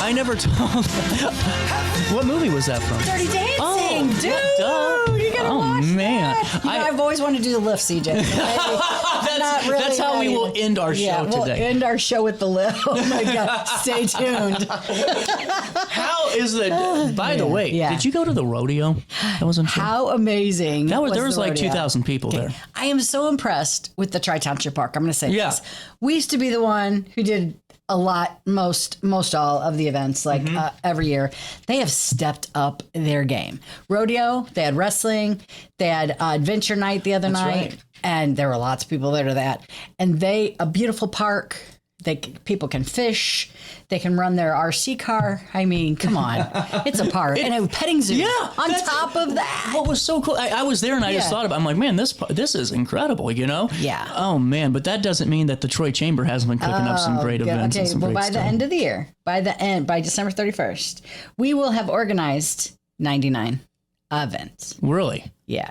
I never told. What movie was that from? Dirty Dancing, dude. You gotta watch man. that. I've always wanted to do the lift, CJ. That's how we will end our show today. We'll end our show with the lift. Oh my God. Stay tuned. How is the? By the way, did you go to the rodeo? That was how amazing. There was like 2,000 people there. I am so impressed with the Tri-Township Park. I'm going to say this. We used to be the one who did a lot, most all of the events, like every year. They have stepped up their game. Rodeo, they had wrestling, they had adventure night the other night, and there were lots of people there to that. And a beautiful park. People can fish. They can run their RC car. I mean, come on. It's a park. And a petting zoo on top of that. What was so cool, I was there and I just thought about it. I'm like, man, this is incredible, you know? Yeah. Oh, man. But that doesn't mean that the Troy Chamber hasn't been cooking up some great events. Okay, and some well, great by the end of the year, by December 31st, we will have organized 99 events. Really? Yeah.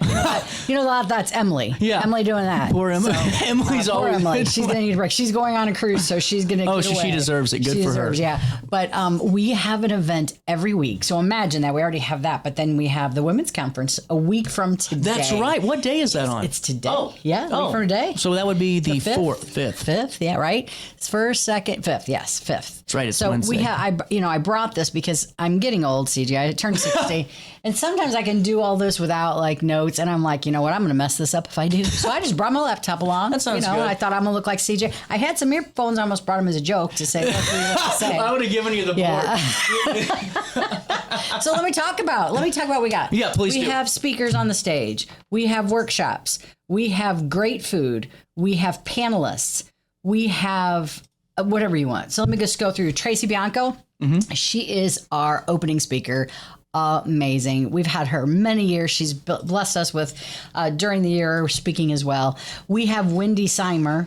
You know, that's Emily. Yeah. Emily doing that. Poor Emily. Emily's always. Poor Emily. She's going to need a break. She's going on a cruise, so she's going to get away. She deserves it. Good for her. Yeah. But we have an event every week. So imagine that. We already have that. But then we have the women's conference a week from today. That's right. What day is that on? It's today. A week from today. So that would be the 5th. 5th. Yeah, right. It's 1st, 2nd, 5th. Yes, 5th. That's right. It's so Wednesday. I brought this because I'm getting old, CJ. I turned 60. And sometimes I can do all this without like notes. And I'm like, you know what? I'm going to mess this up if I do. So I just brought my laptop along. That sounds good. I thought I'm going to look like CJ. I had some earphones. I almost brought them as a joke to say what we were to say. I would have given you the board. So let me talk about what we got. Yeah, please do. We have speakers on the stage. We have workshops. We have great food. We have panelists. We have whatever you want. So let me just go through. Tracy Bianco. Mm-hmm. She is our opening speaker. Amazing. We've had her many years. She's blessed us with during the year speaking as well. We have Wendy Seimer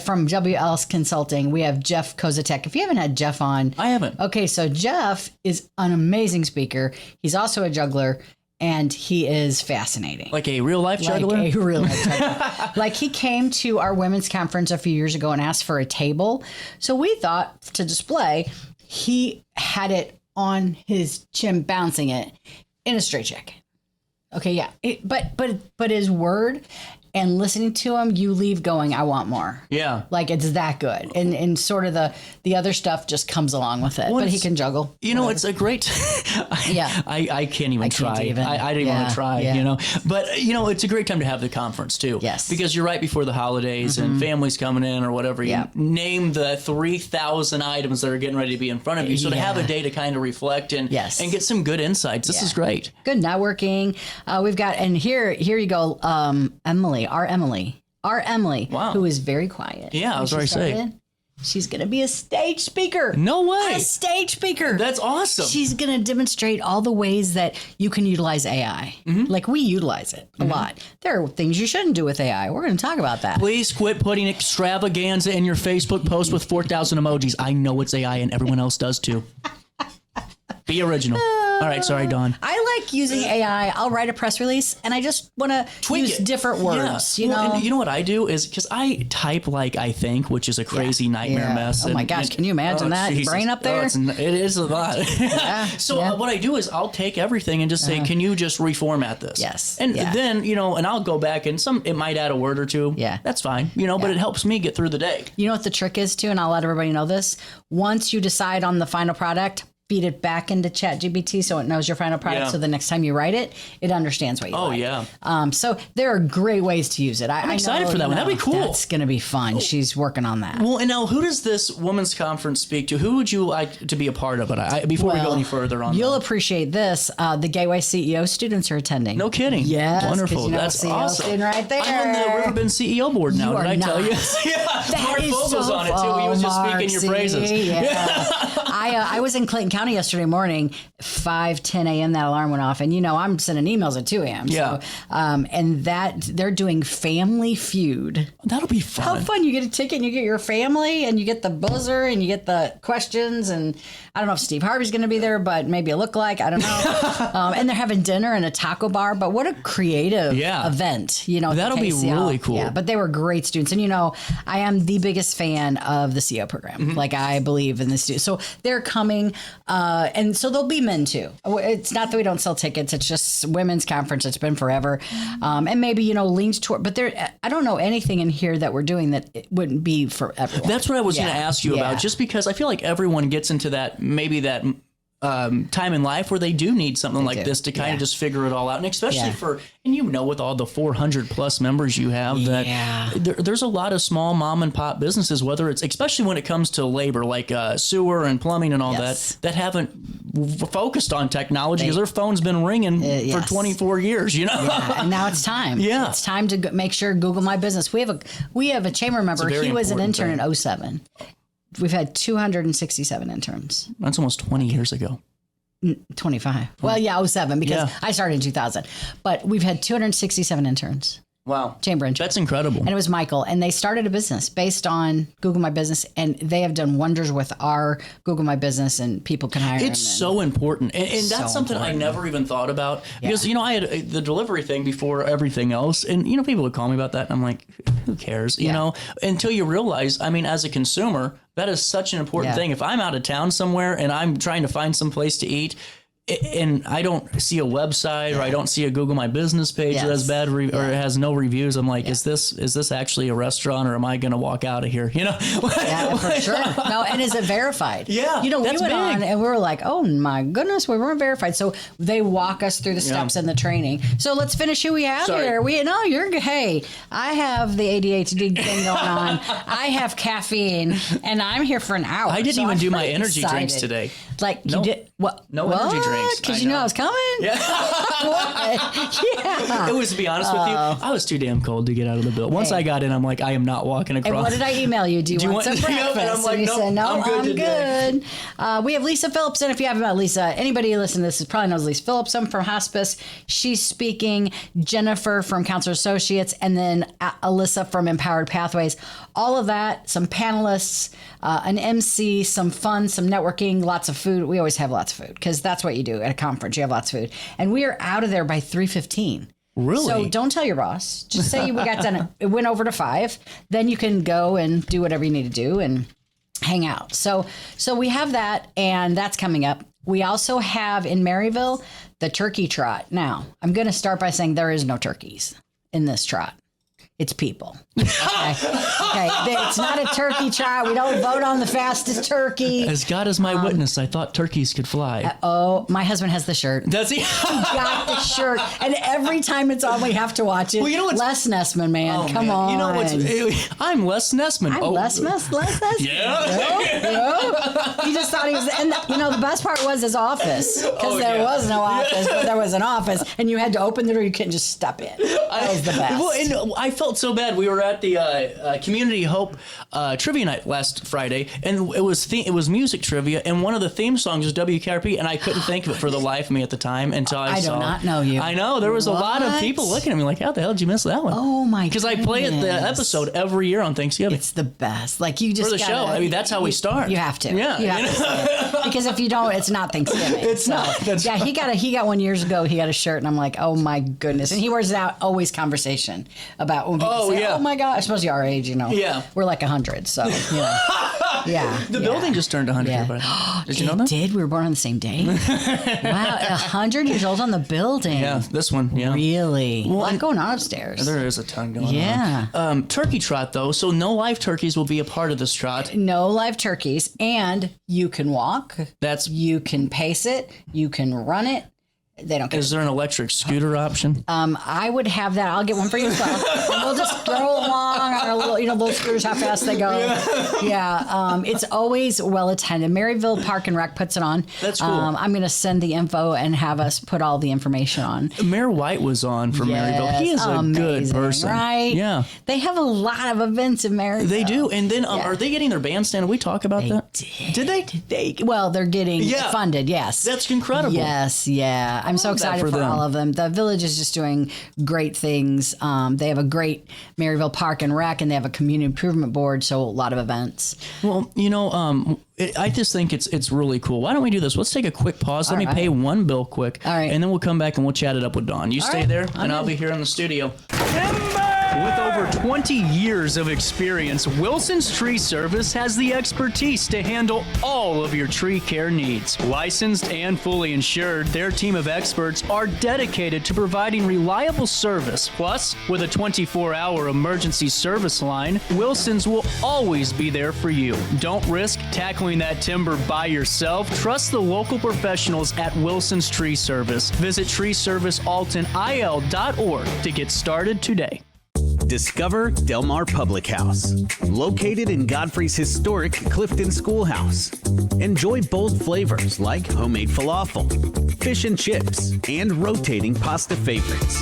from WLS Consulting. We have Jeff Kozatek. If you haven't had Jeff on. I haven't. Okay, so Jeff is an amazing speaker. He's also a juggler. And he is fascinating. Like a real life juggler? Like a real life juggler. Like he came to our women's conference a few years ago and asked for a table. So we thought to display, he had it on his chin, bouncing it in a straight jacket. Okay, yeah. But his word and listening to him, you leave going, I want more. Yeah. Like it's that good. And sort of the other stuff just comes along with it. But he can juggle. You know, it's a great I can't even try. I didn't even want to try, you know. But you know, it's a great time to have the conference too. Yes. Because you're right before the holidays and families coming in or whatever. You name the 3,000 items that are getting ready to be in front of you. So to have a day to kind of reflect and get some good insights. This is great. Good networking. We've got, and here you go, Emily, wow. who is very quiet. Yeah, I was already saying. She's going to be a stage speaker. No way. A stage speaker. That's awesome. She's going to demonstrate all the ways that you can utilize AI. Mm-hmm. Like we utilize it a lot. There are things you shouldn't do with AI. We're going to talk about that. Please quit putting extravaganza in your Facebook post with 4,000 emojis. I know it's AI and everyone else does too. Be original. All right, sorry, Dawn. I like using AI. I'll write a press release, and I just want to use different words. Yeah. You know, and you know what I do is because I type like I think, which is a crazy nightmare mess. Oh my gosh, can you imagine that Jesus. brain up there? It is a lot. So what I do is I'll take everything and just say, can you just reformat this? Yes. And then and I'll go back and it might add a word or two. Yeah, that's fine. But it helps me get through the day. You know what the trick is too, and I'll let everybody know this. Once you decide on the final product, feed it back into ChatGPT so it knows your final product. Yeah. So the next time you write it, it understands what you like. Yeah. So there are great ways to use it. I'm excited for that one. That'd be cool. That's going to be fun. She's working on that. Well, and now who does this women's conference speak to? Who would you like to be a part of it? Before we go any further on you'll appreciate this. The Gateway CEO students are attending. No kidding. Yes. Wonderful. That's awesome. Right there. I'm on the RiverBend CEO board now. Did I tell you? That is Mark Vogel's on it too. He was just speaking your praises. Yeah. I was in Clayton County yesterday morning. 5:10 a.m. that alarm went off, and I'm sending emails at 2 a.m. Yeah. So, and that they're doing Family Feud. That'll be fun. How fun! You get a ticket, and you get your family, and you get the buzzer, and you get the questions, and I don't know if Steve Harvey's going to be there, but maybe a lookalike. I don't know. And they're having dinner in a taco bar. But what a creative event! That'll be really cool. Yeah, but they were great students, and I am the biggest fan of the CO program. Mm-hmm. Like I believe in the students. So they're coming. And so there'll be men too. It's not that we don't sell tickets. It's just women's conference. It's been forever. And maybe, leans toward, but I don't know anything in here that we're doing that it wouldn't be for everyone. That's what I was going to ask you about, just because I feel like everyone gets into that, maybe that time in life where they do need something like this to kind of just figure it all out. And especially with all the 400 plus members you have, that there's a lot of small mom and pop businesses, whether it's, especially when it comes to labor, like sewer and plumbing and all that haven't focused on technology because their phone's been ringing for 24 years, and now it's time. It's time to make sure Google My Business. We have a chamber member. He was an intern in 2007. We've had 267 interns. That's almost 20 years ago. 25. Well, 2007, because I started in 2000. But we've had 267 interns. Wow. Chamber interns. That's incredible. And it was Michael. And they started a business based on Google My Business. And they have done wonders with our Google My Business, and people can hire them. It's so important. And that's something I never even thought about. Because, I had the delivery thing before everything else. And, people would call me about that. And I'm like, who cares? Until you realize, as a consumer, that is such an important thing. If I'm out of town somewhere and I'm trying to find some place to eat, and I don't see a website or I don't see a Google My Business page that has bad or it has no reviews, I'm like, is this actually a restaurant, or am I going to walk out of here? Yeah, for sure. No, and is it verified? Yeah, we went on and we were like, oh my goodness, we weren't verified. So they walk us through the steps in the training. So let's finish who we have here. Hey, I have the ADHD thing going on. I have caffeine, and I'm here for an hour. I didn't even do my energy drinks today. Like you did what? No energy drinks. Because I was coming? Yeah. It was, to be honest with you, I was too damn cold to get out of the building. Once I got in, I'm like, I am not walking across. And what did I email you? Do you want some breakfast? And I'm like, you said, no, I'm good. We have Lisa Phillips, and if you haven't met Lisa, anybody listening to this probably knows Lisa Phillips from Hospice. She's speaking. Jennifer from Counselor Associates, and then Alyssa from Empowered Pathways. All of that, some panelists, an MC, some fun, some networking, lots of food. We always have lots of food because that's what you do at a conference. You have lots of food. And we are out of there by 3:15. Really? So don't tell your boss. Just say we got done. It went over to 5. Then you can go and do whatever you need to do and hang out. So we have that, and that's coming up. We also have in Maryville the turkey trot. Now, I'm going to start by saying there is no turkeys in this trot. It's people. Okay. It's not a turkey trot. We don't vote on the fastest turkey. As God is my witness, I thought turkeys could fly. My husband has the shirt. Does he? He got the shirt. And every time it's on, we have to watch it. Well, Les Nessman, man. Come on. I'm Les Nessman. I'm Les Nessman. Yeah. He just thought he was. And the best part was his office. Because there was no office, but there was an office. And you had to open the door. You couldn't just step in. That was the best. Well, and I felt so bad. We were at the Community Hope trivia night last Friday, and it was music trivia, and one of the theme songs was WKRP, and I couldn't think of it for the life of me at the time until I saw. I do not know you. I know there was a lot of people looking at me like, "How the hell did you miss that one?" Oh my! Because I play it the episode every year on Thanksgiving. It's the best. Like you just for the show. I mean, that's how we start. You have to. Yeah. You have to. Because if you don't, it's not Thanksgiving. It's not. That's he got one years ago. He got a shirt, and I'm like, oh my goodness. And he wears it out always conversation about when people say, oh my God, especially our age, Yeah. We're like 100, so, yeah. The building just turned 100 here, buddy. Did you know that? Did? We were born on the same day? Wow, 100 years old on the building. Yeah, this one, yeah. Really? Well, a lot going on upstairs. There is a ton going on. Turkey trot, though, so no live turkeys will be a part of this trot. No live turkeys, and you can walk. You can pace it. You can run it. They don't care. Is there an electric scooter option? I would have that. I'll get one for you as well. And we'll just throw along on our little scooters, how fast they go. Yeah. It's always well attended. Maryville Park and Rec puts it on. That's cool. I'm going to send the info and have us put all the information on. Mayor White was on from Maryville. He is a good person. Right? Yeah. They have a lot of events in Maryville. They do. And then are they getting their bandstand? Did we talk about that? Did they? Well, they're getting funded, yes. That's incredible. Yes, yeah. I'm so excited for all of them. The village is just doing great things. They have a great Maryville Park and Rec, and they have a community improvement board, so a lot of events. Well, I just think it's really cool. Why don't we do this? Let's take a quick pause. Let me pay one bill quick. All right. And then we'll come back and we'll chat it up with Dawn. You stay there, and I'll be here in the studio. Timber! With over 20 years of experience, Wilson's Tree Service has the expertise to handle all of your tree care needs. Licensed and fully insured, their team of experts are dedicated to providing reliable service. Plus, with a 24-hour emergency service line, Wilson's will always be there for you. Don't risk tackling that timber by yourself. Trust the local professionals at Wilson's Tree Service. Visit treeservicealtonil.org to get started today. Discover Del Mar Public House, located in Godfrey's historic Clifton Schoolhouse. Enjoy bold flavors like homemade falafel, fish and chips, and rotating pasta favorites.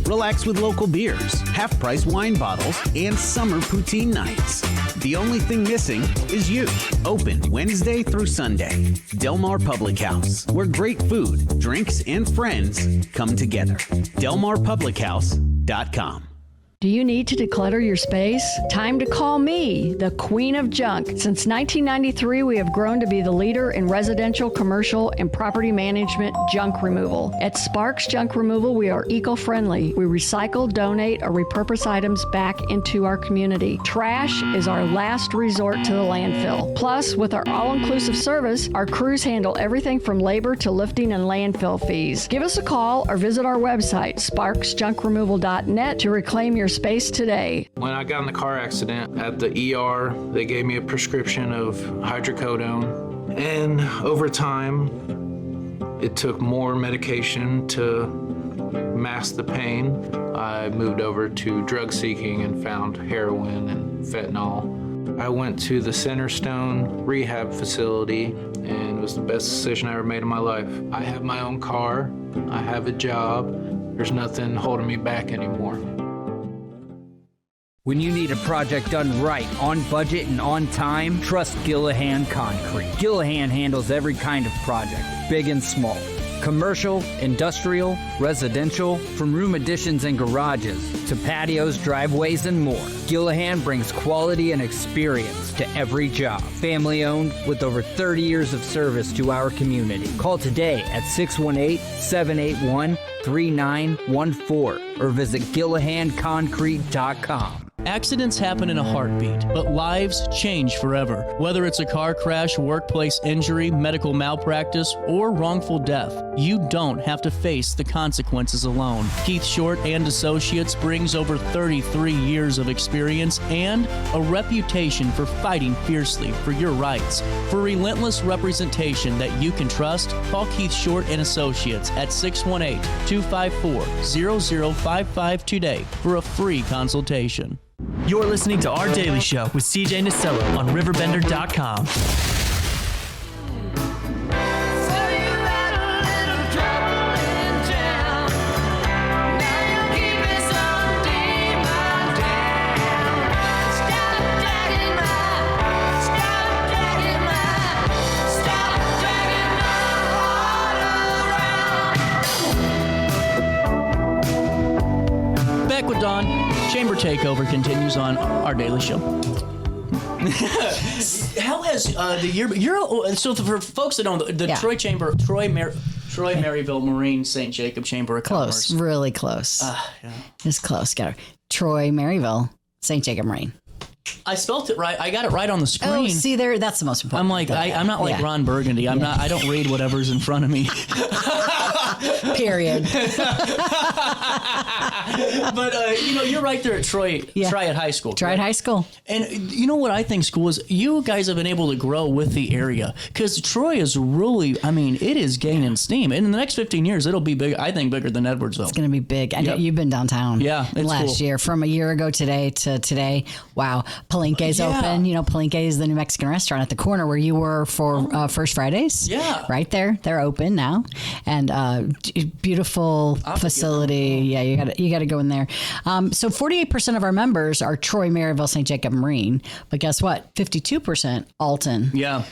Relax with local beers, half-price wine bottles, and summer poutine nights. The only thing missing is you. Open Wednesday through Sunday. Del Mar Public House, where great food, drinks, and friends come together. DelMarPublicHouse.com. Do you need to declutter your space? Time to call me, the Queen of Junk. Since 1993, we have grown to be the leader in residential, commercial, and property management junk removal. At Sparks Junk Removal, we are eco-friendly. We recycle, donate, or repurpose items back into our community. Trash is our last resort to the landfill. Plus, with our all-inclusive service, our crews handle everything from labor to lifting and landfill fees. Give us a call or visit our website, sparksjunkremoval.net, to reclaim your space today. When I got in the car accident at the ER, they gave me a prescription of hydrocodone. And over time, it took more medication to mask the pain. I moved over to drug seeking and found heroin and fentanyl. I went to the Centerstone rehab facility, and it was the best decision I ever made in my life. I have my own car. I have a job. There's nothing holding me back anymore. When you need a project done right, on budget and on time, trust Gillahan Concrete. Gillahan handles every kind of project, big and small. Commercial, industrial, residential, from room additions and garages to patios, driveways, and more. Gillahan brings quality and experience to every job. Family owned with over 30 years of service to our community. Call today at 618-781-3914 or visit GillahanConcrete.com. Accidents happen in a heartbeat, but lives change forever. Whether it's a car crash, workplace injury, medical malpractice, or wrongful death, you don't have to face the consequences alone. Keith Short and Associates brings over 33 years of experience and a reputation for fighting fiercely for your rights. For relentless representation that you can trust, call Keith Short and Associates at 618-254-0055 today for a free consultation. You're listening to Our Daily Show with CJ Nasello on RiverBender.com. Back with Dawn. Chamber Takeover continues on Our Daily Show. How has the year? So for folks that don't, the Troy Chamber, Troy Maryville Marine St. Jacob Chamber of Commerce. Close, really close. Yeah. It's close. Got it. Troy Maryville St. Jacob Marine. I spelled it right. I got it right on the screen. Oh, see there, that's the most important. I'm like, I'm not like Ron Burgundy. I'm not. I don't read whatever's in front of me. Period. But you're right there at Troy. Triad High School. Triad High School. And you know what I think school is? You guys have been able to grow with the area because Troy is really. I mean, it is gaining steam. And in the next 15 years, it'll be big. I think bigger than Edwardsville. It's going to be big. I know you've been downtown. Yeah, it's last year. From a year ago today to today. Wow. Palenque's open. You know, Palenque is the new Mexican restaurant at the corner where you were for First Fridays. Yeah. Right there. They're open now. And beautiful facility. Yeah, you got to go in there. So 48% of our members are Troy, Maryville, St. Jacob Marine. But guess what? 52% Alton. Yeah.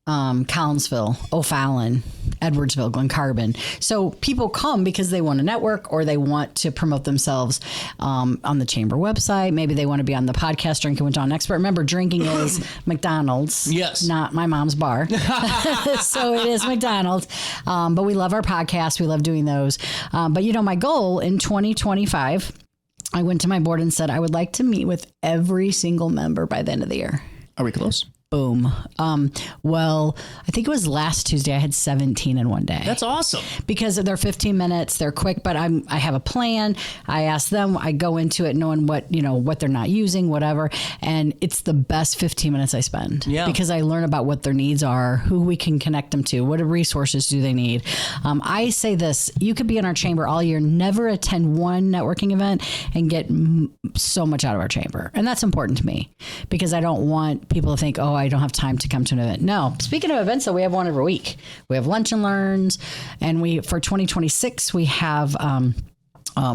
Collinsville, O'Fallon, Edwardsville, Glencarbon. So people come because they want to network or they want to promote themselves on the Chamber website. Maybe they want to be on the podcast Drinking with Dawn Expert. Remember, drinking is McDonald's. Yes. Not my mom's bar. So it is McDonald's. But we love our podcast. We love doing those. But, my goal in 2025 I went to my board and said, I would like to meet with every single member by the end of the year. Are we close? Boom. Well, I think it was last Tuesday. I had 17 in one day. That's awesome. Because they're 15 minutes, they're quick, but I have a plan. I ask them, I go into it knowing what they're not using, whatever. And it's the best 15 minutes I spend. Yeah. Because I learn about what their needs are, who we can connect them to, what resources do they need. I say this, you could be in our chamber all year, never attend one networking event and get so much out of our chamber. And that's important to me because I don't want people to think, oh, I don't have time to come to an event. No. Speaking of events, though, we have one every week. We have lunch and learns, and for 2026 we have.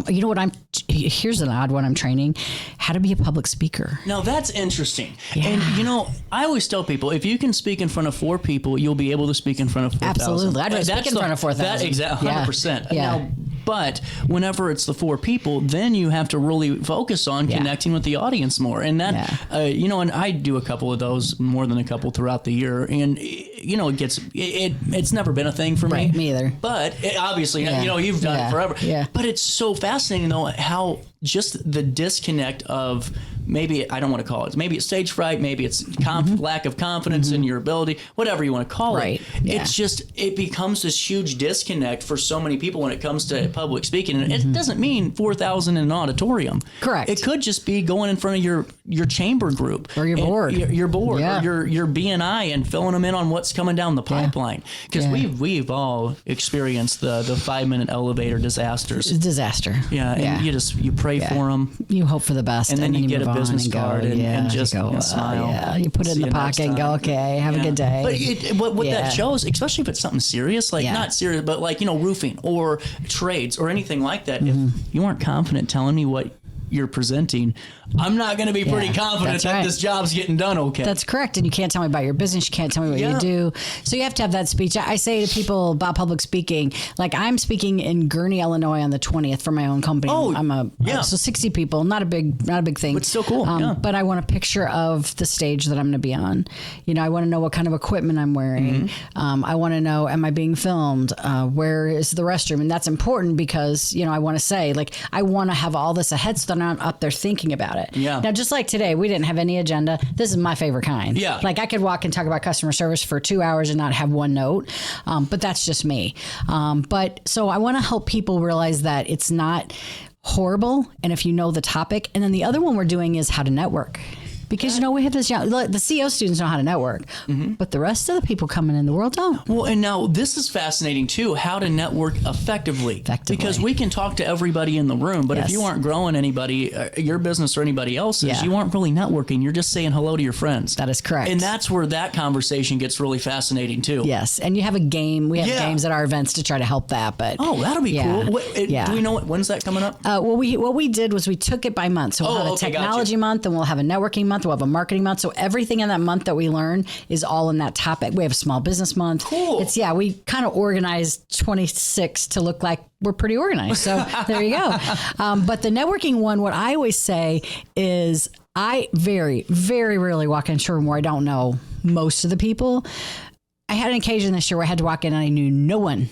You know what? Here's an odd one I'm training: how to be a public speaker. Now that's interesting. Yeah. And I always tell people, if you can speak in front of 4 people, you'll be able to speak in front of 4,000. Absolutely, I'd rather speak in front of 4,000. Exactly, 100%. Yeah. Now, but whenever it's the 4 people, then you have to really focus on connecting with the audience more. And that, and I do a couple of those, more than a couple throughout the year, and it's never been a thing for me. Right, me either. But obviously, you've done it forever. Yeah. But it's so fascinating though how just the disconnect of maybe, I don't want to call it, maybe it's stage fright, maybe it's lack of confidence in your ability, whatever you want to call it. Yeah. It's just, it becomes this huge disconnect for so many people when it comes to public speaking. And it doesn't mean 4,000 in an auditorium. Correct. It could just be going in front of your chamber group. Or your board. Your board. Yeah. Or your BNI and filling them in on what's coming down the pipeline. Because we've all experienced the 5-minute elevator disasters. It's a disaster. Yeah, and you pray for them. You hope for the best, and then you get a business card and just go, smile. you put it in the pocket and go, okay, have a good day. But what that shows, especially if it's something serious, like not serious, but like roofing or trades or anything like that. If you aren't confident telling me what you're presenting, I'm not going to be pretty confident that this job's getting done okay. That's correct. And you can't tell me about your business. You can't tell me what you do. So you have to have that speech. I say to people about public speaking, like I'm speaking in Gurnee, Illinois on the 20th for my own company. So 60 people, not a big thing. But still cool. But I want a picture of the stage that I'm going to be on. I want to know what kind of equipment I'm wearing. I want to know, am I being filmed? Where is the restroom? And that's important because, I want to say, like, I want to have all this ahead so that I'm up there thinking about it. Yeah. Now, just like today, we didn't have any agenda. This is my favorite kind. Yeah. Like I could walk and talk about customer service for 2 hours and not have one note. But that's just me. But so I want to help people realize that it's not horrible. And if you know the topic, and then the other one we're doing is how to network. Because, we have this, the CEO students know how to network, but the rest of the people coming in the world don't. Well, and now this is fascinating too, how to network effectively. Because we can talk to everybody in the room, but if you aren't growing anybody, your business or anybody else's, you aren't really networking. You're just saying hello to your friends. That is correct. And that's where that conversation gets really fascinating too. Yes. And you have a game. We have games at our events to try to help that. But that'll be cool. Do we know when's that coming up? What we did was we took it by month. So we'll have a technology month and we'll have a networking month. We'll have a marketing month. So everything in that month that we learn is all in that topic. We have a small business month. Cool. We kind of organized 26 to look like we're pretty organized. So there you go. But the networking one, what I always say is I very, very rarely walk into a room where I don't know most of the people. I had an occasion this year where I had to walk in and I knew no one.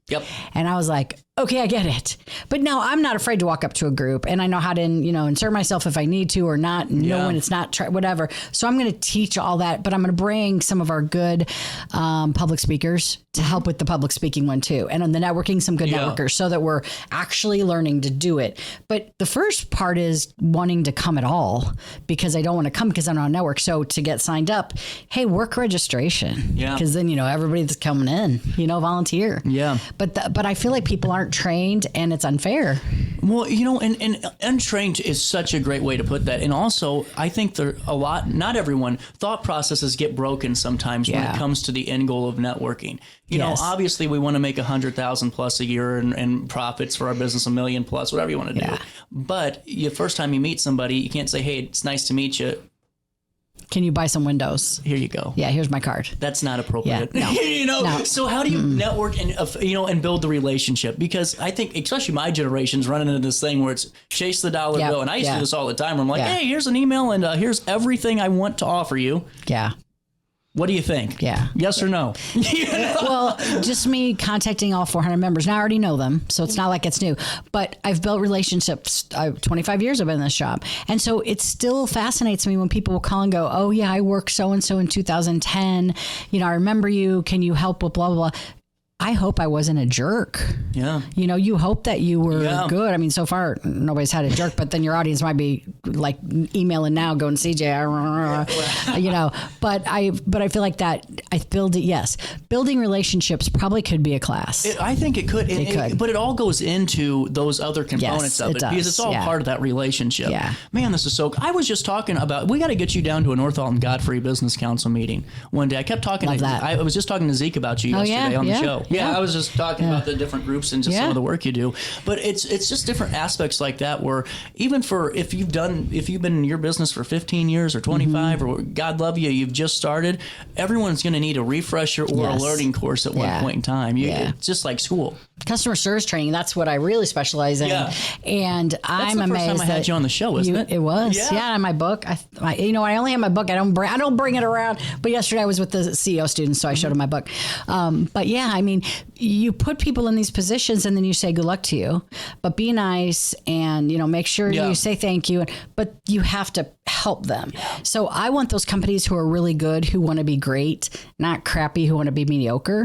Yep. And I was like, okay, I get it. But no, I'm not afraid to walk up to a group and I know how to, insert myself if I need to or not, know when it's not, whatever. So I'm going to teach all that, but I'm going to bring some of our good public speakers to help with the public speaking one too. And on the networking, some good networkers so that we're actually learning to do it. But the first part is wanting to come at all because I don't want to come because I'm not on network. So to get signed up, hey, work registration. Yeah. Because then, everybody that's coming in, volunteer. Yeah. But I feel like people aren't trained and it's unfair. Well, and untrained is such a great way to put that. And also, I think not everyone, thought processes get broken sometimes when it comes to the end goal of networking. Obviously we want to make 100,000 plus a year and profits for our business, 1 million plus, whatever you want to do. But the first time you meet somebody, you can't say, hey, it's nice to meet you. Can you buy some windows? Here you go. Yeah, here's my card. That's not appropriate. Yeah, no. No. So how do you network and and build the relationship? Because I think, especially my generation's running into this thing where it's chase the dollar bill, and I used to do this all the time. Where I'm like, hey, here's an email, and here's everything I want to offer you. Yeah. What do you think? Yeah. Yes or no? Well, just me contacting all 400 members. Now I already know them, so it's not like it's new. But I've built relationships. 25 years I've been in this job. And so it still fascinates me when people will call and go, oh, yeah, I worked so-and-so in 2010. I remember you. Can you help with blah, blah, blah. I hope I wasn't a jerk. Yeah. You hope that you were good. I mean, so far nobody's had a jerk, but then your audience might be like emailing now going, CJ, but I feel like that building relationships probably could be a class. I think it could. It could. But it all goes into those other components of it does. because it's all part of that relationship. Yeah. Man, this is so, I was just talking about, we got to get you down to a North Alton Godfrey Business Council meeting one day. I kept talking I was just talking to Zeke about you yesterday on the show. Yeah, I was just talking about the different groups and just some of the work you do. But it's just different aspects like that where even for if you've been in your business for 15 years or 25 or God love you, you've just started, everyone's going to need a refresher or a learning course at one point in time. It's just like school. Customer service training, that's what I really specialize in. Yeah. And I'm amazed. That's the first time I had you on the show, isn't it? It was. Yeah, in my book. I only have my book. I don't bring it around. But yesterday I was with the CEO students, so I showed them my book. But yeah, I mean, you put people in these positions and then you say good luck to you, but be nice and make sure you say thank you, but you have to help them. So I want those companies who are really good, who want to be great, not crappy, who want to be mediocre.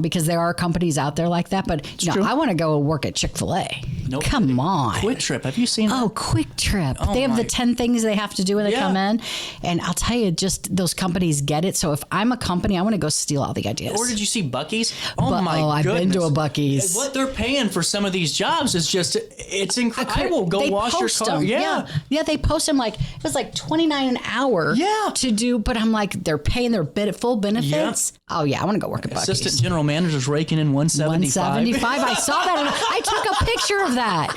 Because there are companies out there like that, but I want to go work at Chick-fil-A. Nope. Come on. Quick Trip. Have you seen that? Oh, Quick Trip. They have the 10 things they have to do when they come in. And I'll tell you, just those companies get it. So if I'm a company, I want to go steal all the ideas. Or did you see Buc-ee's? Oh my goodness. I've been to a Buc-ee's. What they're paying for some of these jobs is just, it's incredible. I will go wash your car. Yeah, they post them it was like $29 an hour to do, but I'm like, they're paying their full benefits. Yeah. Oh yeah, I want to go work at Buc-ee's. Assistant general manager's raking in $175. I saw that. And I took a picture of that.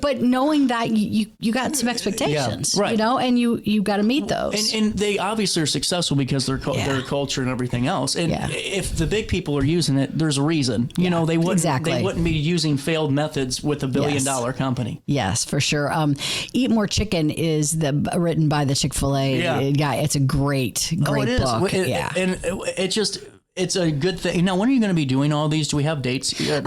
But knowing that you got some expectations, and you got to meet those. And they obviously are successful because their culture and everything else. And if the big people are using it, there's a reason. They wouldn't be using failed methods with $1 billion company. Yes, for sure. Eat More Chicken is written by the Chick-fil-A guy. It's a great book. And it's a good thing. Now, when are you going to be doing all these? Do we have dates? Emily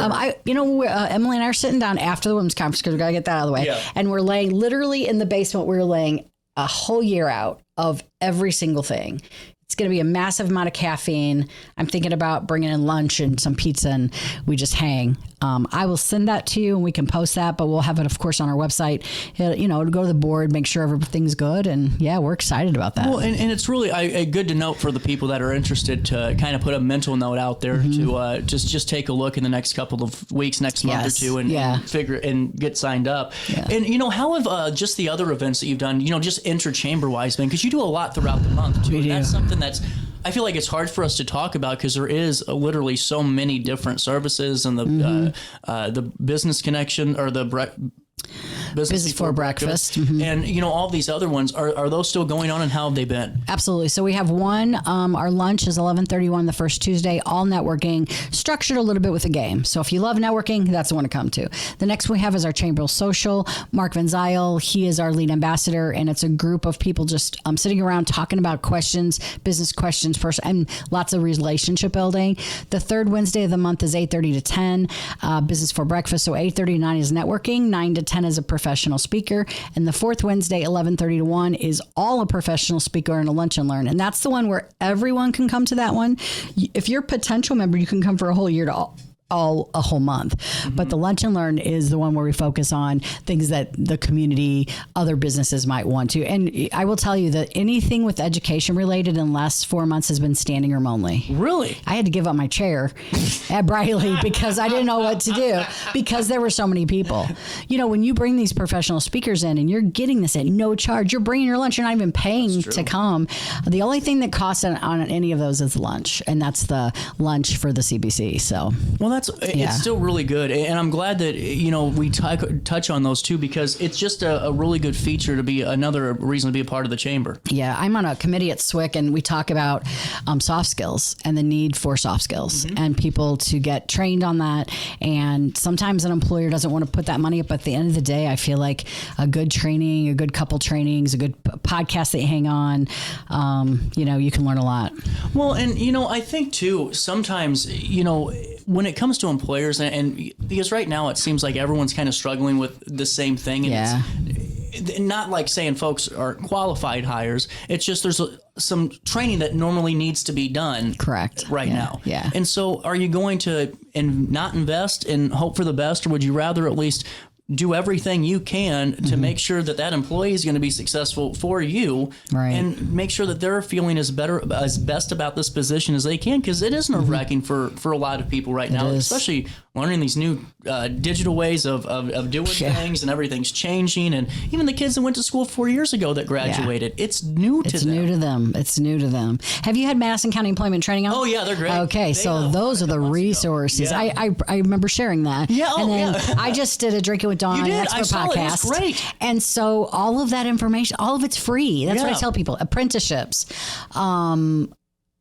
and I are sitting down after the women's conference because we got to get that out of the way. Yeah. And we're laying literally in the basement. We're laying a whole year out of every single thing. It's going to be a massive amount of caffeine. I'm thinking about bringing in lunch and some pizza and we just hang. I will send that to you and we can post that, but we'll have it, of course, on our website. Go to the board, make sure everything's good. And we're excited about that. Well, and it's really good to note for the people that are interested to kind of put a mental note out there to just take a look in the next couple of weeks, next month or two and figure and get signed up. Yeah. And, how have just the other events that you've done, just inter-chamber wise been? Because you do a lot throughout the month too. And that's something I feel like it's hard for us to talk about because there is literally so many different services and the business connection or the Business Before Breakfast. And, all these other ones, are those still going on and how have they been? Absolutely. So we have one, our lunch is 11:31 the first Tuesday, all networking, structured a little bit with a game. So if you love networking, that's the one to come to. The next we have is our Chamber Social, Mark Van Zyl. He is our lead ambassador, and it's a group of people just sitting around talking about questions, business questions, and lots of relationship building. The third Wednesday of the month is 8:30 to 10, Business for Breakfast. So 8:30 to 9 is networking, 9 to 10 is a professional speaker, and the fourth Wednesday 11:30 to 1 is all a professional speaker and a lunch and learn, and that's the one where everyone can come to that one. If you're a potential member, you can come for a whole year to a whole month. But the lunch and learn is the one where we focus on things that the community, other businesses might want to. And I will tell you that anything with education related in the last 4 months has been standing room only. Really? I had to give up my chair at Briley because I didn't know what to do because there were so many people. When you bring these professional speakers in and you're getting this at no charge, you're bringing your lunch, you're not even paying to come. The only thing that costs on any of those is lunch, and that's the lunch for the CBC. So, well, it's still really good. And I'm glad that, we touch on those too, because it's just a really good feature to be another reason to be a part of the chamber. Yeah, I'm on a committee at SWIC, and we talk about soft skills and the need for soft skills and people to get trained on that. And sometimes an employer doesn't want to put that money up. But at the end of the day, I feel like a good training, a good couple trainings, a good podcast that you hang on, you can learn a lot. Well, and, I think too, sometimes, when it comes to employers, and because right now it seems like everyone's kind of struggling with the same thing. And it's not like saying folks are qualified hires. It's just there's some training that normally needs to be done. Correct. Right now. Yeah. And so are you going to not invest and hope for the best, or would you rather at least do everything you can to make sure that employee is going to be successful for you, and make sure that they're feeling as best about this position as they can, because it is nerve-wracking for a lot of people right now, especially learning these new digital ways of doing things, and everything's changing. And even the kids that went to school 4 years ago that graduated, it's new to them. It's new to them. Have you had Madison County Employment Training on? Oh yeah, they're great. Okay, so those are the resources. I remember sharing that. Yeah, I just did a Drinking with Dawn Expert podcast. It was great. And so all of that information, all of it's free. That's what I tell people. Apprenticeships,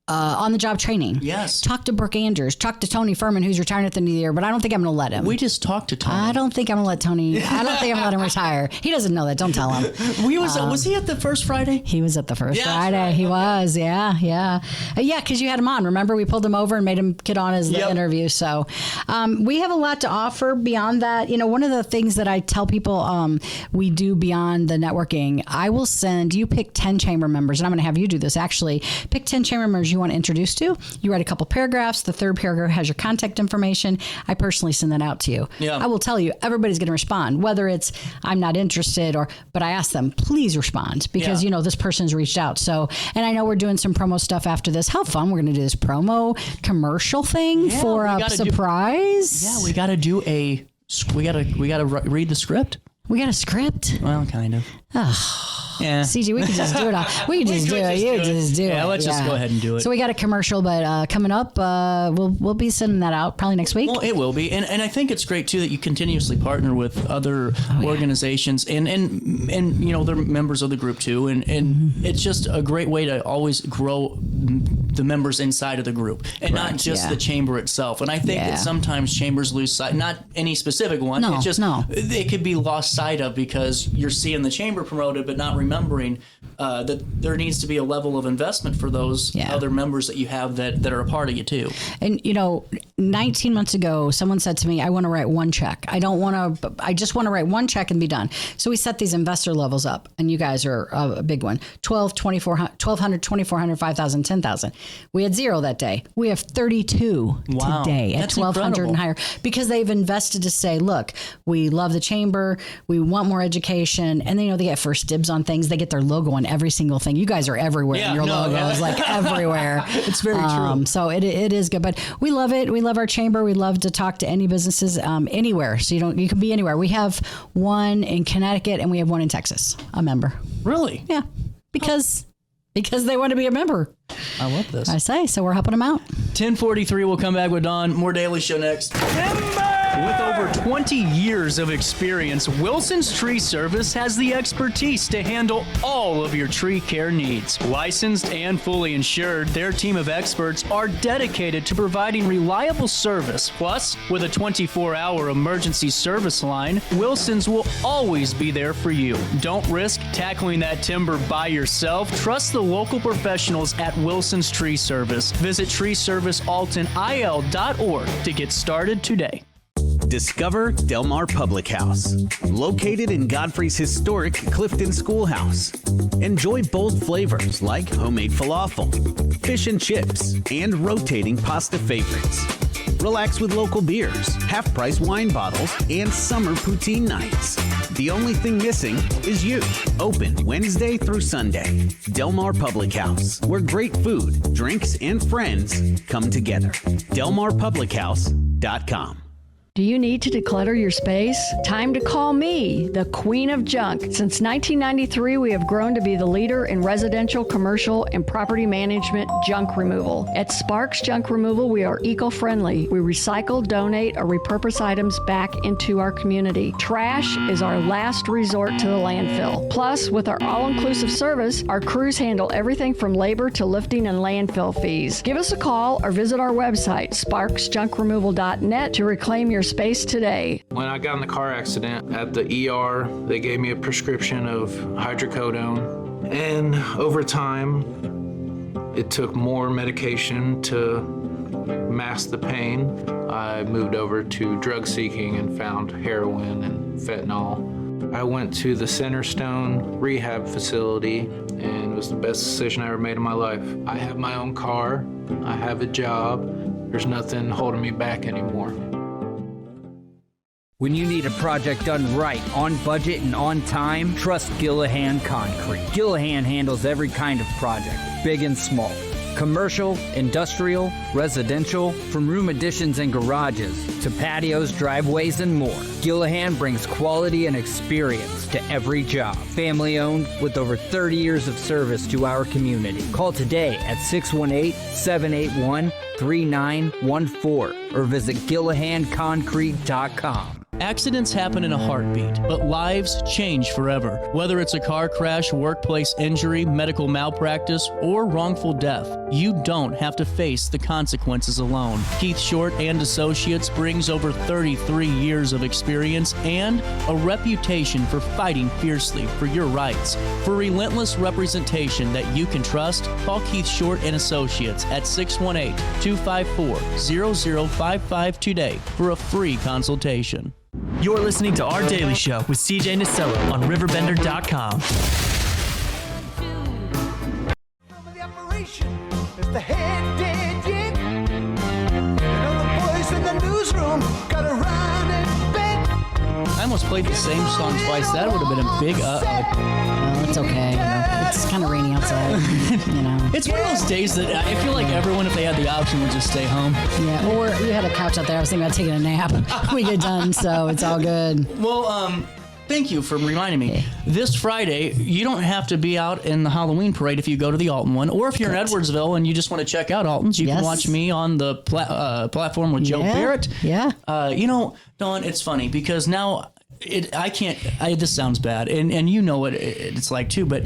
on-the-job training. Yes. Talk to Brooke Andrews. Talk to Tony Furman, who's retiring at the end of the year, but I don't think I'm going to let him. We just talked to Tony. I don't think I'm going to let Tony. I don't think I'm going to let him retire. He doesn't know that. Don't tell him. Was he at the first Friday? He was at the first Friday. Right. He was. Yeah, because you had him on. Remember, we pulled him over and made him get on as the interview. So we have a lot to offer beyond that. One of the things that I tell people we do beyond the networking, I will send you, pick 10 chamber members, and I'm going to have you do this actually. Pick 10 chamber members you want to introduce to. You write a couple paragraphs. The third paragraph has your contact information. I personally send that out to you. Yeah. I will tell you, everybody's going to respond, whether it's I'm not interested but I ask them, please respond, because this person's reached out. So, and I know we're doing some promo stuff after this. How fun. We're going to do this promo commercial thing for a surprise. We got to do we got to read the script. We got a script. Well, kind of. Yeah. CG, we could just do it. We could just do it. You just do it. Yeah, let's just go ahead and do it. So we got a commercial, but coming up, we'll be sending that out probably next week. Well, it will be, and I think it's great too that you continuously partner with other organizations, and they're members of the group too, and it's just a great way to always grow the members inside of the group, and not just the chamber itself. And I think that sometimes chambers lose sight, not any specific one. No, it's just it could be lost sight of because you're seeing the chamber promoted, but not remembering that there needs to be a level of investment for those other members that you have that are a part of you too. And 19 months ago, someone said to me, I want to write one check. I just want to write one check and be done. So we set these investor levels up, and you guys are a big one. 1,200, 2,400, 5,000, 10,000. We had 0 that day. We have 32 today at 1,200 and higher, because they've invested to say, look, we love the chamber. We want more education. And they get first dibs on things. They get their logo on every single thing. You guys are everywhere. Yeah, your logo is like everywhere. It's very true. So it is good, but we love it. We love our chamber. We love to talk to any businesses anywhere. So you can be anywhere. We have one in Connecticut and we have one in Texas, a member. Really? Yeah. Because they want to be a member. I love this. I say, so we're helping them out. 10:43, we'll come back with Dawn. More Daily Show next. With over 20 years of experience, Wilson's Tree Service has the expertise to handle all of your tree care needs. Licensed and fully insured, their team of experts are dedicated to providing reliable service. Plus, with a 24-hour emergency service line, Wilson's will always be there for you. Don't risk tackling that timber by yourself. Trust the local professionals at Wilson's Tree Service. Visit treeservicealtonil.org to get started today. Discover Del Mar Public House, located in Godfrey's historic Clifton Schoolhouse. Enjoy bold flavors like homemade falafel, fish and chips, and rotating pasta favorites. Relax with local beers, half-price wine bottles, and summer poutine nights. The only thing missing is you. Open Wednesday through Sunday. Del Mar Public House, where great food, drinks, and friends come together. DelMarPublicHouse.com. Do you need to declutter your space? Time to call me, the Queen of Junk. Since 1993, we have grown to be the leader in residential, commercial, and property management junk removal. At Sparks Junk Removal, we are eco-friendly. We recycle, donate, or repurpose items back into our community. Trash is our last resort to the landfill. Plus, with our all-inclusive service, our crews handle everything from labor to lifting and landfill fees. Give us a call or visit our website, sparksjunkremoval.net, to reclaim your space today. When I got in the car accident at the ER, they gave me a prescription of hydrocodone. And over time, it took more medication to mask the pain. I moved over to drug seeking and found heroin and fentanyl. I went to the Centerstone rehab facility, and it was the best decision I ever made in my life. I have my own car. I have a job. There's nothing holding me back anymore. When you need a project done right, on budget and on time, trust Gillahan Concrete. Gillahan handles every kind of project, big and small. Commercial, industrial, residential, from room additions and garages to patios, driveways, and more. Gillahan brings quality and experience to every job. Family owned with over 30 years of service to our community. Call today at 618-781-3914 or visit GillahanConcrete.com. Accidents happen in a heartbeat, but lives change forever. Whether it's a car crash, workplace injury, medical malpractice, or wrongful death, you don't have to face the consequences alone. Keith Short and Associates brings over 33 years of experience and a reputation for fighting fiercely for your rights. For relentless representation that you can trust, call Keith Short and Associates at 618-254-0055 today for a free consultation. You're listening to Our Daily Show with CJ Nasello on RiverBender.com. The head dead yet. And all the boys in the newsroom got to run and bed. I almost played the same song twice. That would have been a big Well, it's okay. You know. It's kind of rainy outside. You know. It's one of those days that I feel like everyone, if they had the option, would just stay home. Yeah. Or we had a couch out there. I was thinking about taking a nap when we get done, so it's all good. Well, thank you for reminding me. This Friday, you don't have to be out in the Halloween parade if you go to the Alton one, or if you're in Edwardsville and you just want to check out Alton's, you can watch me on the platform with Joe Barrett. Yeah. You know, Dawn, it's funny because now this sounds bad, and you know what it's like too, but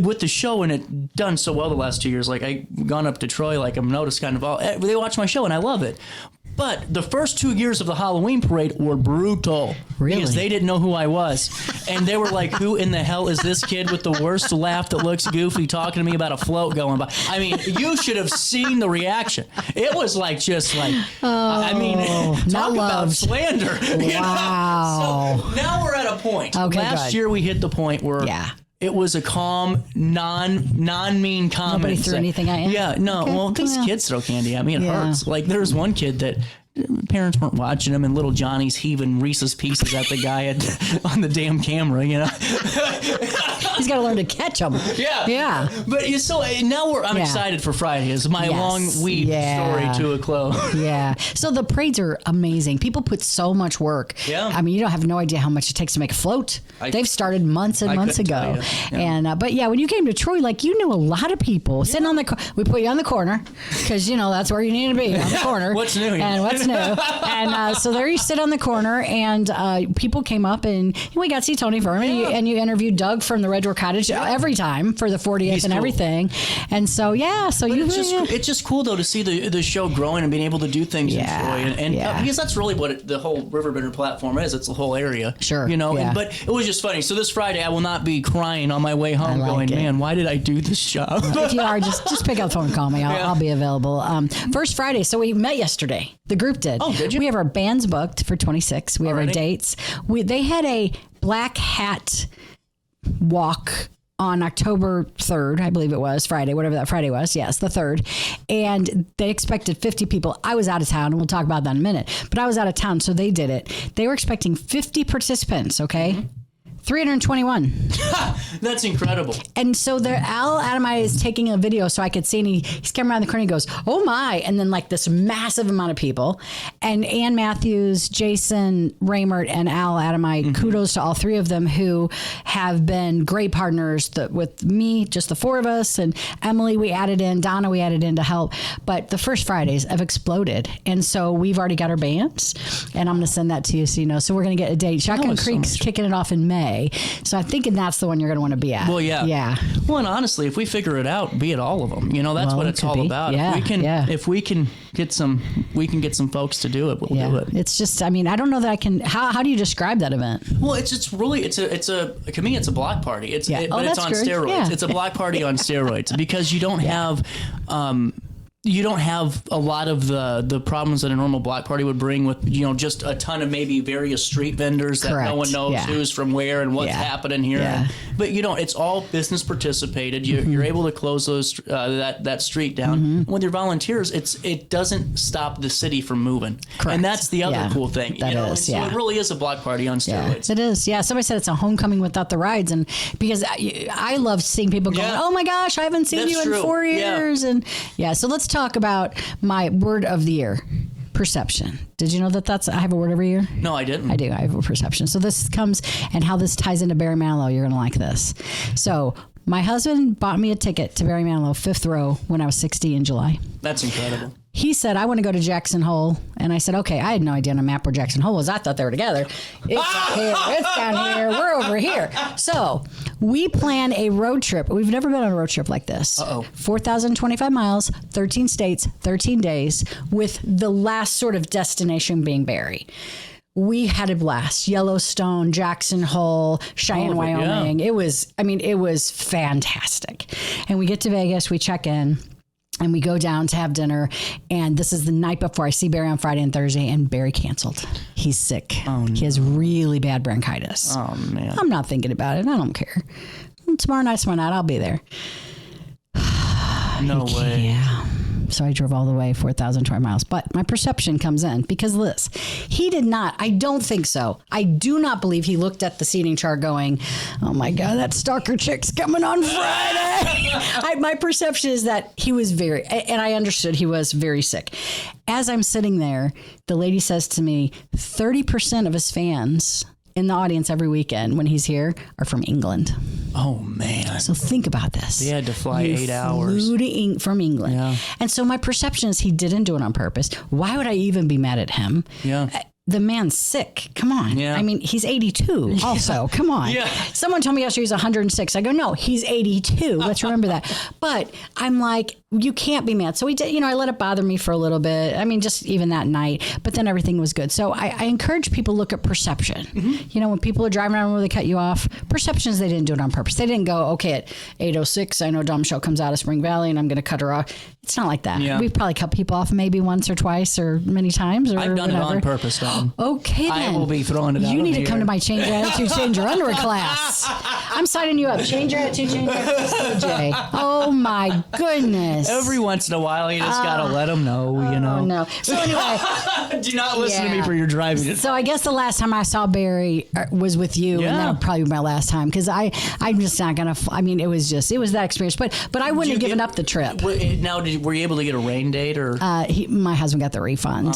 with the show and it done so well the last 2 years, like I've gone up to Troy, like I'm noticed kind of they watch my show and I love it. But the first 2 years of the Halloween parade were brutal. Really? Because they didn't know who I was. And they were like, who in the hell is this kid with the worst laugh that looks goofy talking to me about a float going by? I mean, you should have seen the reaction. It was like, just like, talk about slander. Wow. So now we're at a point. Okay, Last year we hit the point where it was a calm, non-mean comment. Nobody threw anything at you? Yeah, no. Okay, well, these kids throw candy at me. It hurts. Like, there was one kid that parents weren't watching him, and little Johnny's heaving Reese's Pieces at the guy on the damn camera, you know? He's got to learn to catch them. Yeah. Yeah. But so now I'm excited for Friday. It's my long weed story to a close. Yeah. So the parades are amazing. People put so much work. Yeah. I mean, you don't have no idea how much it takes to make a float. They've started months and months ago. Yeah. And but when you came to Troy, like you knew a lot of people sitting on we put you on the corner because that's where you need to be, on the corner. What's new? And what's new? And so there you sit on the corner, and people came up, and we got to see Tony Furman, and you interviewed Doug from the Red Door Cottage every time for the 40th. He's and cool. Everything. And so it's just cool though to see the show growing and being able to do things in Troy, and because that's really what the whole RiverBender platform is. It's the whole area. Sure. But it was just funny. So this Friday I will not be crying on my way home man, why did I do this show? If you are, just pick up the phone and call me. I'll be available. First Friday, so we met yesterday. The group did. Oh, did you? We have our bands booked for 26. We have our dates. They had a black hat walk on October 3rd, I believe it was, Friday, whatever that Friday was. Yes, the 3rd. And they expected 50 people. I was out of town, and we'll talk about that in a minute. But I was out of town, so they did it. They were expecting 50 participants, okay? Mm-hmm. 321. That's incredible. And so Al Adamai is taking a video so I could see, and he's coming around the corner. He goes, "Oh my!" And then like this massive amount of people, and Ann Matthews, Jason Raymert, and Al Adamai. Kudos to all three of them who have been great partners with me, just the four of us, and Emily we added in, Donna we added in to help. But the first Fridays have exploded, and so we've already got our bands, and I'm going to send that to you so you know. So we're going to get a date. Shotgun Creek's kicking it off in May. So I'm thinking that's the one you're going to want to be at. Well, yeah. Yeah. Well, and honestly, if we figure it out, be at all of them. You know, that's what it's all about. Yeah. If we can get some folks to do it, we'll do it. It's just, I mean, I don't know that I can, how do you describe that event? Well, it's really, to me, it's a block party. But it's on steroids. Yeah. It's a block party on steroids because you don't have, you don't have a lot of the problems that a normal block party would bring with, you know, just a ton of maybe various street vendors that no one knows who's from where and what's happening here. Yeah. But you don't, it's all business participated. You're able to close those that street down. With your volunteers, it doesn't stop the city from moving. Correct. And that's the other cool thing. That is, so it really is a block party on steroids. It is. Yeah. Somebody said it's a homecoming without the rides. And because I love seeing people going, oh my gosh, I haven't seen you in 4 years. And so let's talk about my word of the year. Perception. Did you know that I have a word every year? No, I didn't. I do. I have a perception. So this comes, and how this ties into Barry Manilow, you're going to like this. So my husband bought me a ticket to Barry Manilow, 5th row, when I was 60 in July. That's incredible. He said, I want to go to Jackson Hole. And I said, okay. I had no idea on a map where Jackson Hole was. I thought they were together. It's here. It's down here. We're over here. So we plan a road trip. We've never been on a road trip like this. 4,025 miles, 13 states, 13 days, with the last sort of destination being Barry. We had a blast. Yellowstone, Jackson Hole, Cheyenne, Wyoming. Yeah. It was fantastic. And we get to Vegas, we check in. And we go down to have dinner, and this is the night before I see Barry on Friday and Thursday, and Barry canceled. He's sick. Oh, no. He has really bad bronchitis. Oh, man. I'm not thinking about it. I don't care. Tomorrow night, I'll be there. No way. Yeah. So I drove all the way 4,020 miles. But my perception comes in because Liz, he did not. I don't think so. I do not believe he looked at the seating chart going, oh my God, that stalker chick's coming on Friday. My perception is that he was and I understood he was very sick. As I'm sitting there, the lady says to me, 30% of his fans in the audience every weekend when he's here are from England. Oh, man. So think about this. He had to fly 8 hours. From England. Yeah. And so my perception is he didn't do it on purpose. Why would I even be mad at him? Yeah. The man's sick. Come on. Yeah. I mean, he's 82 also. Come on. Yeah. Someone told me yesterday he's 106. I go, no, he's 82. Let's remember that. But I'm like, you can't be mad. So we did, I let it bother me for a little bit. I mean, just even that night, but then everything was good. So I encourage people to look at perception. Mm-hmm. When people are driving around where they cut you off, perception is they didn't do it on purpose. They didn't go, okay, at 8:06, I know Dawn Mushill comes out of Spring Valley and I'm going to cut her off. It's not like that. Yeah. We've probably cut people off maybe once or twice or many times. Or I've done whatever. It on purpose, Dawn. Okay, then. I will be throwing it out. You need to come to my Change Your Attitude, Change Your Underwear class. I'm signing you up. Change Your Attitude, Change Your Underwear CJ. Oh my goodness. Every once in a while, you just got to let them know, Oh, no. So anyway. Do not listen to me for your driving. So I guess the last time I saw Barry was with you, and that'll probably be my last time, because I'm just not going to, it was that experience. But I wouldn't have given up the trip. Now, were you able to get a rain date? Or my husband got the refund.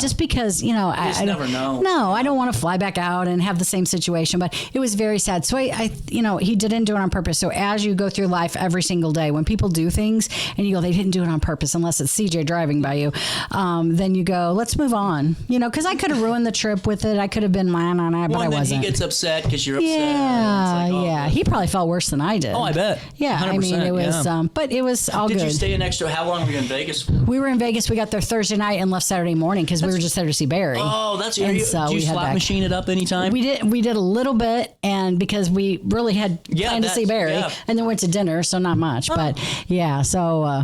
Just because, I never know. No, I don't want to fly back out and have the same situation, but it was very sad. So he didn't do it on purpose. So as you go through life every single day, when people do things and you go, they didn't do it on purpose, unless it's CJ driving by you, then you go, let's move on. Because I could have ruined the trip with it. I could have been mine on it, but I wasn't. He gets upset because you're upset. Yeah. He probably felt worse than I did. Oh, I bet. Yeah. 100%, it was, but it was all good. Did you stay an extra? How long were you in Vegas for? We were in Vegas. We got there Thursday night and left Saturday morning because we were just there to see Barry. Oh, that's and did you slot machine it up anytime? We did a little bit, and because we really had planned to see Barry, and then went to dinner, so not much. Oh. But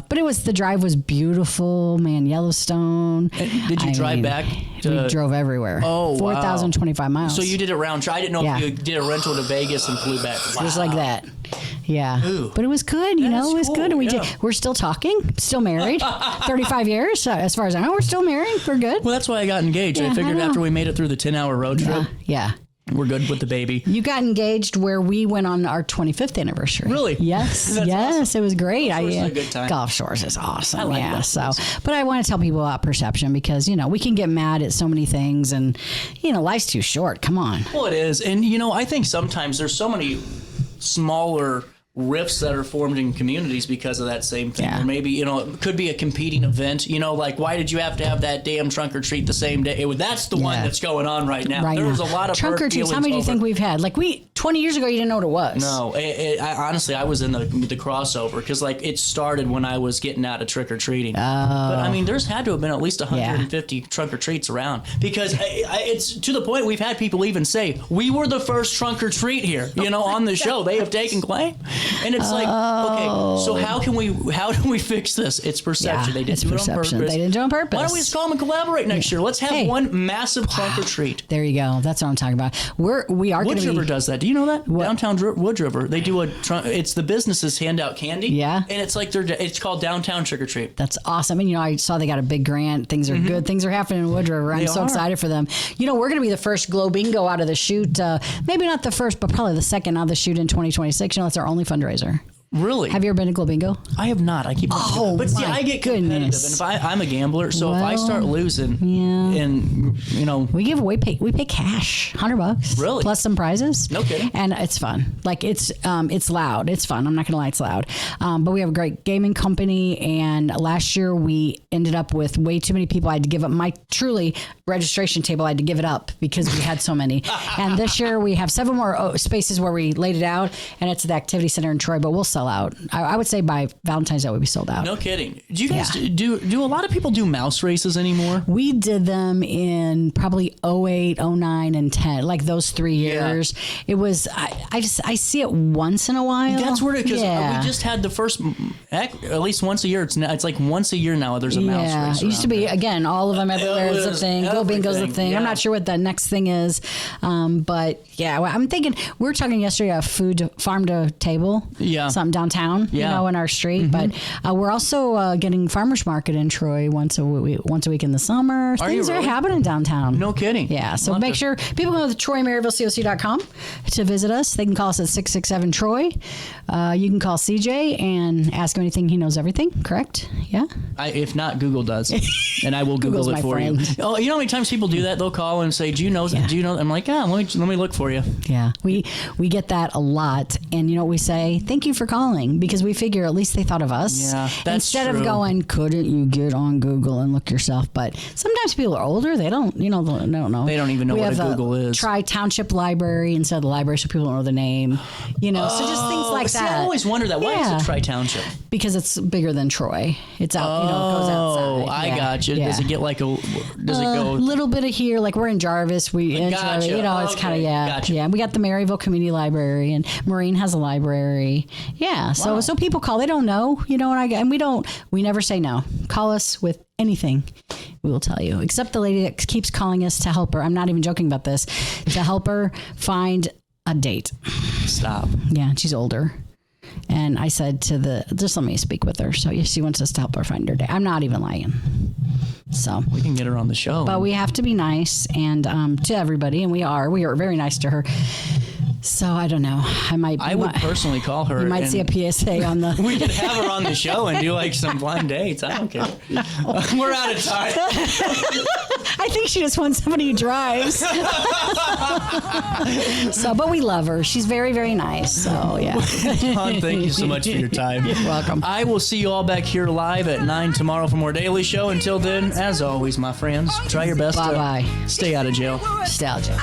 but the drive was beautiful, man. Yellowstone. Did you drive back? We drove everywhere. Oh, 4,025 miles. So you did it round trip. I didn't know if you did a rental to Vegas and flew back. Wow. Just like that. Yeah. Ooh. But it was good, it was cool. good. And we're still talking, still married, 35 years. As far as I know, we're still married. We're good. Well, that's why I got engaged. I figured after we made it through the 10-hour road trip. Yeah. We're good with the baby. You got engaged where we went on our 25th anniversary. Really? Yes. That's yes. awesome. It was great. Gulf Shores is a good time. Gulf Shores is awesome. I like yeah. that So, place. but I want to tell people about perception because, we can get mad at so many things and, life's too short. Come on. Well, it is. And, I think sometimes there's so many smaller rifts that are formed in communities because of that same thing. Yeah. Or maybe, it could be a competing event. Like, why did you have to have that damn trunk or treat the same day? That's the one that's going on right now. There's a lot of trunk or hurt treats. How many do you think we've had? Like 20 years ago, you didn't know what it was. No, honestly, I was in the crossover because it started when I was getting out of trick or treating. But there's had to have been at least 150 trunk or treats around because it's to the point we've had people even say we were the first trunk or treat here. On the show, they have taken claim, and it's like, okay, so how do we fix this? It's perception. They didn't do it on purpose. They didn't do it on purpose. Why don't we just call them and collaborate next year? Let's have one massive trunk or treat. There you go. That's what I'm talking about. We are going to be. Wood River does that. Do you know that? Downtown Wood River. They do it's the businesses hand out candy. Yeah. And it's like it's called Downtown Trick or Treat. That's awesome. And I saw they got a big grant. Things are good. Things are happening in Wood River. I'm so excited for them. We're going to be the first Glow Bingo out of the chute. Maybe not the first, but probably the second out of the chute in 2026. That's our only fundraiser. Really? Have you ever been to Glow Bingo? I have not. I keep. But see, I get competitive, goodness. and if I'm a gambler, so if I start losing, and we give away we pay cash, $100, really, plus some prizes. No kidding. And it's fun. Like it's loud. It's fun. I'm not gonna lie, it's loud. But we have a great gaming company, and last year we ended up with way too many people. I had to give up my registration table. I had to give it up because we had so many. And this year we have 7 more spaces where we laid it out, and it's at the Activity Center in Troy. But we'll sell out. I would say by Valentine's Day we'll be sold out. No kidding. Do you guys do a lot of people do mouse races anymore? We did them in probably 08, 09, and 10, like those 3 years. It was I see it once in a while. That's weird because we just had the first at least once a year. It's like once a year now. There's a mouse race. It used to be again all of them everywhere is the thing. Go Bingo's the thing. Yeah. I'm not sure what the next thing is, but I'm thinking we were talking yesterday a farm to table. Yeah. Something downtown, in our street. But we're also getting farmers market in Troy once a week in the summer. Things are happening downtown. No kidding. Yeah. So make sure people go to TroyMaryvilleCoc.com to visit us. They can call us at 667-TROY. You can call CJ and ask him anything. He knows everything. Correct? Yeah. If not, Google does, and I will Google it for you. Oh, you know how many times people do that? They'll call and say, "Do you know? Do you know?" I'm like, "Yeah, let me look for you." Yeah. We get that a lot, and you know what we say? Thank you for calling, because we figure at least they thought of us. Yeah, that's instead true. of going, couldn't you get on Google and look yourself? But sometimes people are older; they don't know. They don't even know what a Google is. Try Township Library instead of the library, so people don't know the name. So just things like see, that. I always wondered that. Why is it Tri Township? Because it's bigger than Troy. It's out. It goes outside. Oh, I got you. Yeah. Does it get like a? Does it go? A little bit of here, like we're in Jarvis. Gotcha. It's kind of Gotcha. yeah. We got the Maryville Community Library, and Marine has a library. Yeah, so people call. They don't know, we never say no. Call us with anything. We will tell you, except the lady that keeps calling us to help her. I'm not even joking about this. To help her find a date. Stop. Yeah, she's older. And I said just let me speak with her. So she wants us to help her find her date. I'm not even lying. So we can get her on the show. But we have to be nice and to everybody, and we are very nice to her. So I don't know. I would personally call her. You might see a PSA on the. We could have her on the show and do like some blind dates. I don't care. We're out of time. I think she just wants somebody who drives. But we love her. She's very, very nice. So yeah. Dawn, thank you so much for your time. You're welcome. I will see you all back here live at 9 tomorrow for more Daily Show. Until then, as always, my friends, try your best to stay out of jail. Stay out of jail.